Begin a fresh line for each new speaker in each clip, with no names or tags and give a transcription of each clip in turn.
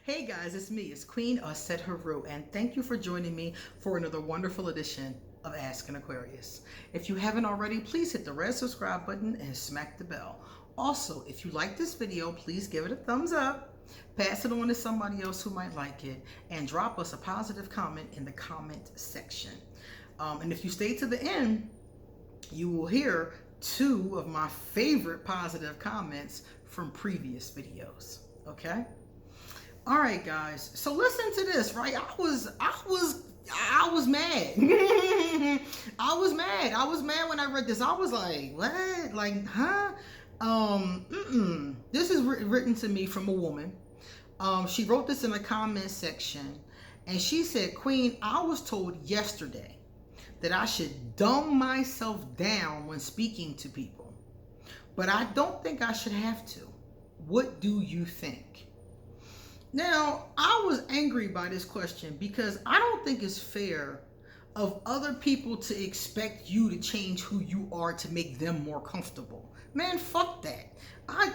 Hey guys, it's me, it's Queen Set Haru, and thank you for joining me for another wonderful edition of Ask an Aquarius. If you haven't already, please hit the red subscribe button and smack the bell. Also, if you like this video, please give it a thumbs up, pass it on to somebody else who might like it, and drop us a positive comment in the comment section. And if you stay to the end, you will hear two of my favorite positive comments from previous videos, okay? All right, guys. So listen to this, right? I was mad. I was mad. I was mad when I read this. I was like, what? Like, huh? This is written to me from a woman. She wrote this in the comment section, and she said, Queen, I was told yesterday that I should dumb myself down when speaking to people, but I don't think I should have to. What do you think? Now, I was angry by this question because I don't think it's fair of other people to expect you to change who you are to make them more comfortable. Man, fuck that.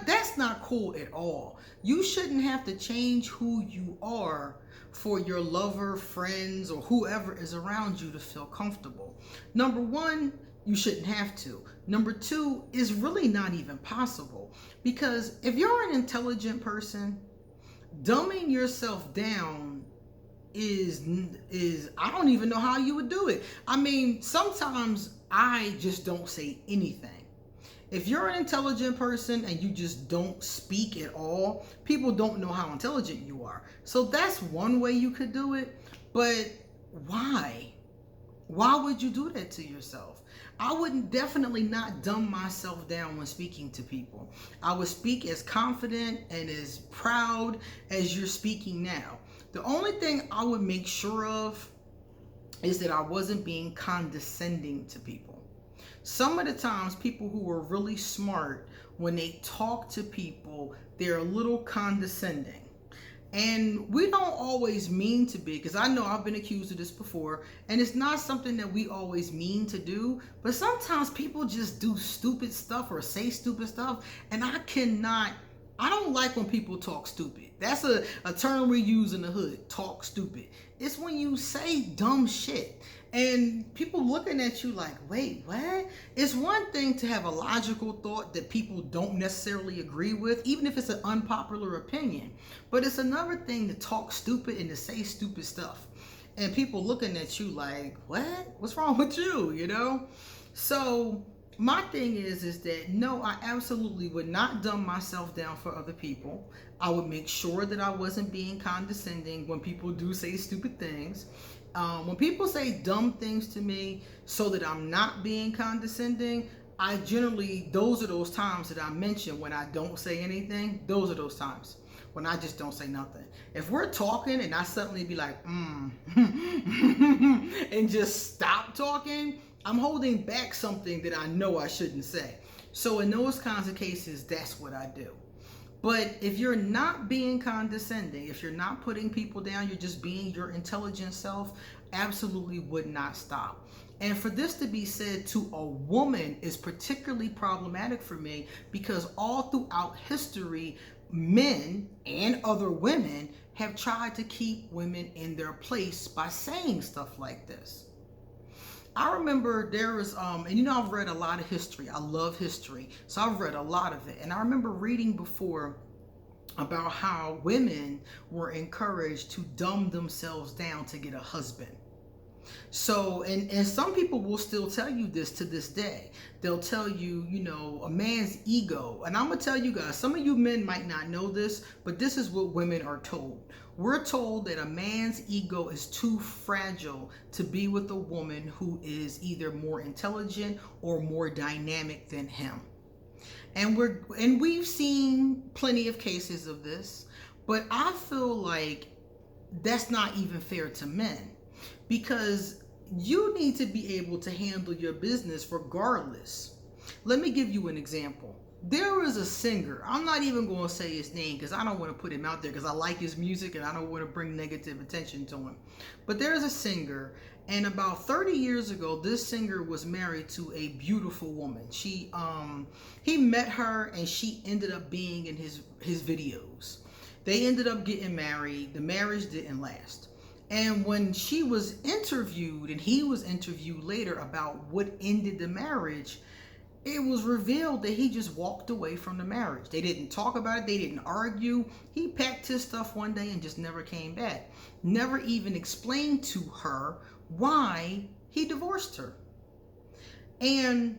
That's not cool at all. You shouldn't have to change who you are for your lover, friends, or whoever is around you to feel comfortable. Number one, you shouldn't have to. Number two, is really not even possible. Because if you're an intelligent person, dumbing yourself down is I don't even know how you would do it. I mean, sometimes I just don't say anything. If you're an intelligent person and you just don't speak at all, people don't know how intelligent you are. So that's one way you could do it. But why? Why would you do that to yourself? I wouldn't definitely not dumb myself down when speaking to people. I would speak as confident and as proud as you're speaking now. The only thing I would make sure of is that I wasn't being condescending to people. Some of the times people who are really smart, when they talk to people, they're a little condescending. And we don't always mean to be, because I know I've been accused of this before, and it's not something that we always mean to do, but sometimes people just do stupid stuff or say stupid stuff, and I don't like when people talk stupid. That's a term we use in the hood, talk stupid. It's when you say dumb shit and people looking at you like, wait, what? It's one thing to have a logical thought that people don't necessarily agree with, even if it's an unpopular opinion. But it's another thing to talk stupid and to say stupid stuff. And people looking at you like, what? What's wrong with you, you know? So my thing is that no, I absolutely would not dumb myself down for other people. I would make sure that I wasn't being condescending when people do say stupid things. When people say dumb things to me so that I'm not being condescending, those are those times that I mentioned when I don't say anything. Those are those times when I just don't say nothing. If we're talking and I suddenly be like, and just stop talking, I'm holding back something that I know I shouldn't say. So in those kinds of cases, that's what I do. But if you're not being condescending, if you're not putting people down, you're just being your intelligent self, absolutely would not stop. And for this to be said to a woman is particularly problematic for me because all throughout history, men and other women have tried to keep women in their place by saying stuff like this. I remember there was, and you know, I've read a lot of history. I love history. So I've read a lot of it. And I remember reading before about how women were encouraged to dumb themselves down to get a husband. So, and some people will still tell you this to this day. They'll tell you, you know, a man's ego. And I'm going to tell you guys, some of you men might not know this, but this is what women are told. We're told that a man's ego is too fragile to be with a woman who is either more intelligent or more dynamic than him. And we've seen plenty of cases of this, but I feel like that's not even fair to men. Because you need to be able to handle your business regardless. Let me give you an example. There was a singer, I'm not even going to say his name because I don't want to put him out there because I like his music and I don't want to bring negative attention to him. But there's a singer, and about 30 years ago, this singer was married to a beautiful woman. He met her and she ended up being in his videos. They ended up getting married. The marriage didn't last. And when she was interviewed and he was interviewed later about what ended the marriage, it was revealed that he just walked away from the marriage. They didn't talk about it. They didn't argue. He packed his stuff one day and just never came back. Never even explained to her why he divorced her. And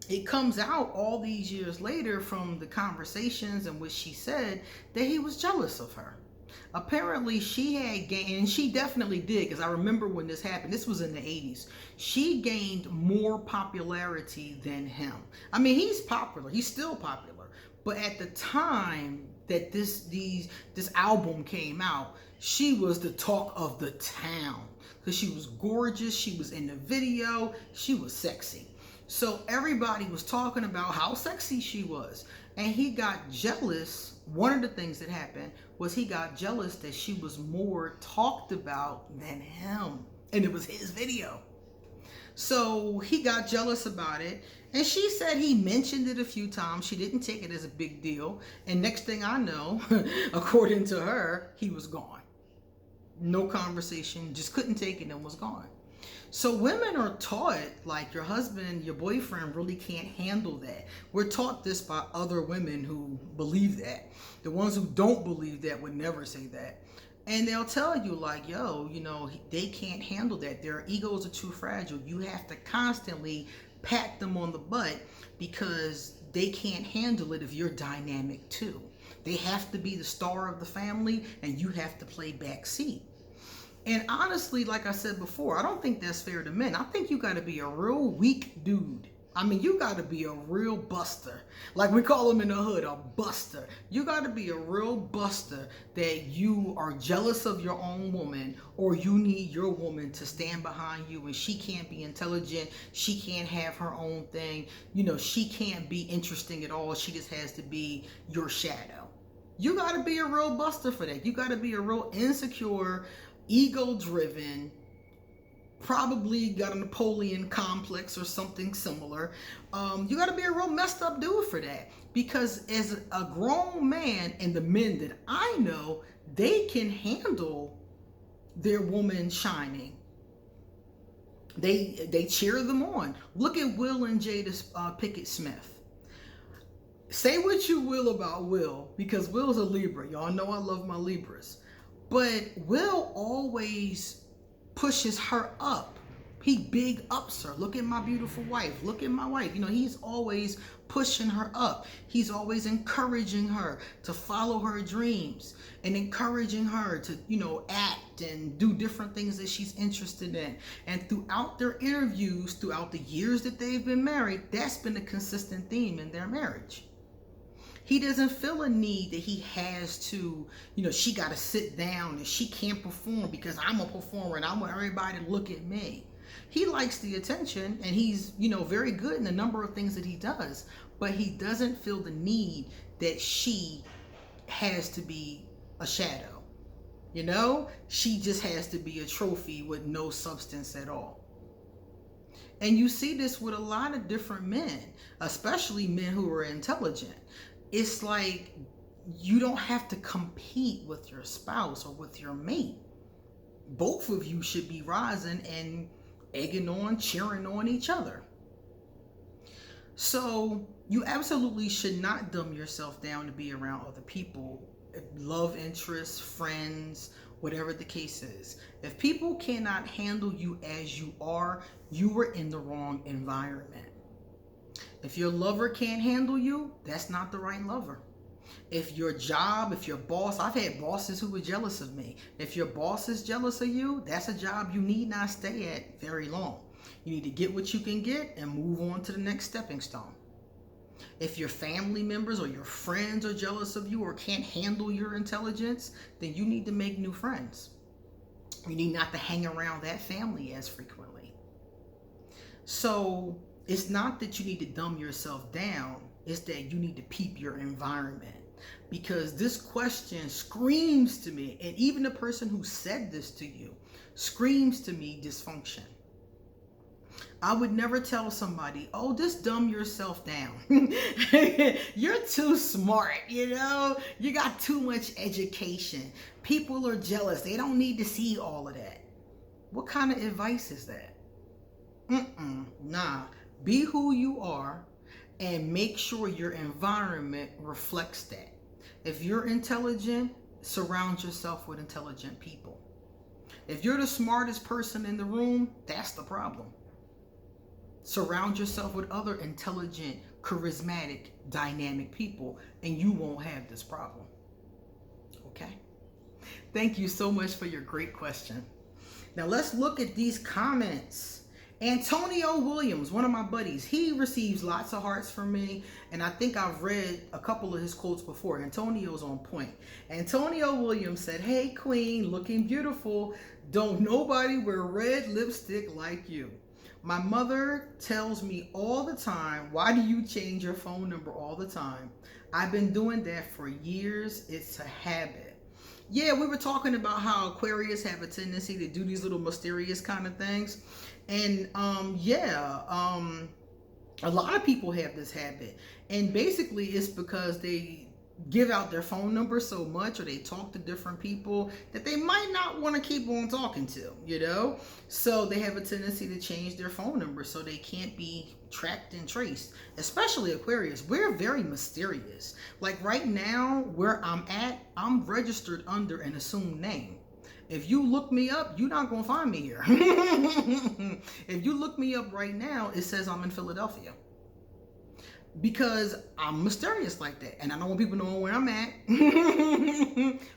it comes out all these years later from the conversations in which she said that he was jealous of her. Apparently she had gained, and she definitely did, because I remember when this happened, this was in the 80s. She gained more popularity than him. I mean, he's popular, he's still popular, but at the time that this album came out, she was the talk of the town, because she was gorgeous, she was in the video, she was sexy. So everybody was talking about how sexy she was. And he got jealous. One of the things that happened was he got jealous that she was more talked about than him. And it was his video. So he got jealous about it. And she said he mentioned it a few times. She didn't take it as a big deal. And next thing I know, according to her, he was gone. No conversation, just couldn't take it and was gone. So women are taught, like, your husband, your boyfriend really can't handle that. We're taught this by other women who believe that. The ones who don't believe that would never say that. And they'll tell you, like, yo, you know, they can't handle that. Their egos are too fragile. You have to constantly pat them on the butt because they can't handle it if you're dynamic too. They have to be the star of the family and you have to play backseat. And honestly, like I said before, I don't think that's fair to men. I think you got to be a real weak dude. I mean, you got to be a real buster. Like we call them in the hood, a buster. You got to be a real buster that you are jealous of your own woman, or you need your woman to stand behind you and she can't be intelligent. She can't have her own thing. You know, she can't be interesting at all. She just has to be your shadow. You got to be a real buster for that. You got to be a real insecure, ego-driven, probably got a Napoleon complex or something similar. You got to be a real messed up dude for that, because as a grown man, and the men that I know, they can handle their woman shining. They cheer them on. Look at Will and Jada Pinkett Smith. Say what you will about Will, because Will's a Libra. Y'all know I love my Libras. But Will always pushes her up. He big ups her. Look at my beautiful wife. Look at my wife. You know, he's always pushing her up. He's always encouraging her to follow her dreams and encouraging her to, you know, act and do different things that she's interested in. And throughout their interviews, throughout the years that they've been married, that's been a consistent theme in their marriage. He doesn't feel a need that he has to, you know, she got to sit down and she can't perform because I'm a performer and I want everybody to look at me. He likes the attention and he's, you know, very good in a number of things that he does, but he doesn't feel the need that she has to be a shadow. You know, she just has to be a trophy with no substance at all. And you see this with a lot of different men, especially men who are intelligent. It's like you don't have to compete with your spouse or with your mate. Both of you should be rising and egging on, cheering on each other. So you absolutely should not dumb yourself down to be around other people, love interests, friends, whatever the case is. If people cannot handle you as you are in the wrong environment. If your lover can't handle you, that's not the right lover. If your job, if your boss, I've had bosses who were jealous of me. If your boss is jealous of you, that's a job you need not stay at very long. You need to get what you can get and move on to the next stepping stone. If your family members or your friends are jealous of you or can't handle your intelligence, then you need to make new friends. You need not to hang around that family as frequently. So it's not that you need to dumb yourself down. It's that you need to peep your environment. Because this question screams to me, and even the person who said this to you screams to me dysfunction. I would never tell somebody, oh, just dumb yourself down. You're too smart, you know? You got too much education. People are jealous. They don't need to see all of that. What kind of advice is that? Nah. Be who you are and make sure your environment reflects that. If you're intelligent, surround yourself with intelligent people. If you're the smartest person in the room, that's the problem. Surround yourself with other intelligent, charismatic, dynamic people, and you won't have this problem. Okay? Thank you so much for your great question. Now let's look at these comments. Antonio Williams, one of my buddies, he receives lots of hearts from me, and I think I've read a couple of his quotes before. Antonio's on point. Antonio Williams said, "Hey Queen, looking beautiful. Don't nobody wear red lipstick like you. My mother tells me all the time, why do you change your phone number all the time? I've been doing that for years. It's a habit." Yeah, we were talking about how Aquarius have a tendency to do these little mysterious kind of things. And a lot of people have this habit. And basically it's because they give out their phone number so much, or they talk to different people that they might not want to keep on talking to, you know? So they have a tendency to change their phone number so they can't be tracked and traced. Especially Aquarius, we're very mysterious. Like right now, where I'm at, I'm registered under an assumed name. If you look me up, you're not gonna find me here. If you look me up right now, it says I'm in Philadelphia. Because I'm mysterious like that, and I don't want people knowing where I'm at.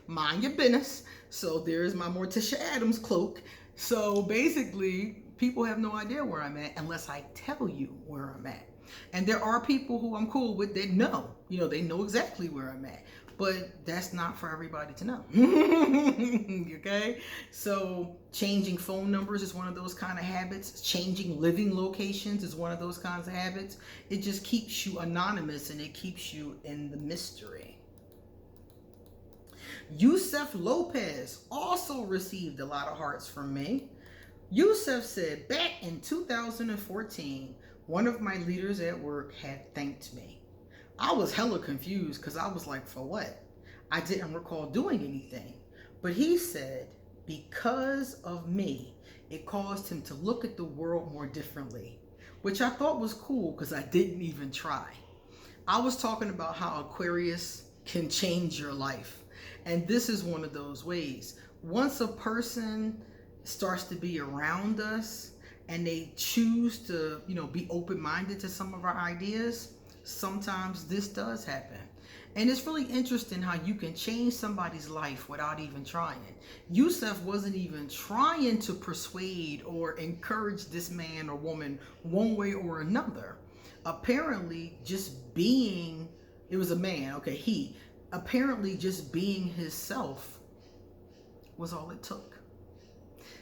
Mind your business. So there's my Morticia Adams cloak. So basically, people have no idea where I'm at unless I tell you where I'm at. And there are people who I'm cool with that know, you know, they know exactly where I'm at. But that's not for everybody to know. Okay? So changing phone numbers is one of those kind of habits. Changing living locations is one of those kinds of habits. It just keeps you anonymous and it keeps you in the mystery. Yusef Lopez also received a lot of hearts from me. Yusef said, back in 2014, one of my leaders at work had thanked me. I was hella confused because I was like, for what? I didn't recall doing anything. But he said, because of me, it caused him to look at the world more differently, which I thought was cool because I didn't even try. I was talking about how Aquarius can change your life. And this is one of those ways. Once a person starts to be around us and they choose to, you know, be open-minded to some of our ideas, sometimes this does happen. And it's really interesting how you can change somebody's life without even trying. Yusef wasn't even trying to persuade or encourage this man or woman one way or another. Apparently just being, it was a man, okay, he, apparently just being himself was all it took.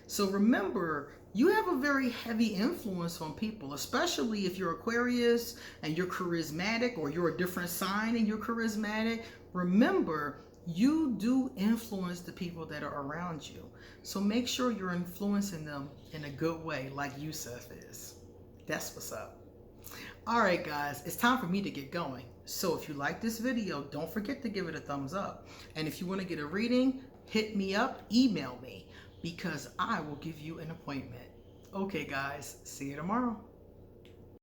So remember, you have a very heavy influence on people, especially if you're Aquarius and you're charismatic, or you're a different sign and you're charismatic. Remember, you do influence the people that are around you. So make sure you're influencing them in a good way, like Yusef is. That's what's up. All right, guys, it's time for me to get going. So if you like this video, don't forget to give it a thumbs up. And if you want to get a reading, hit me up, email me, because I will give you an appointment. Okay, guys, see you tomorrow.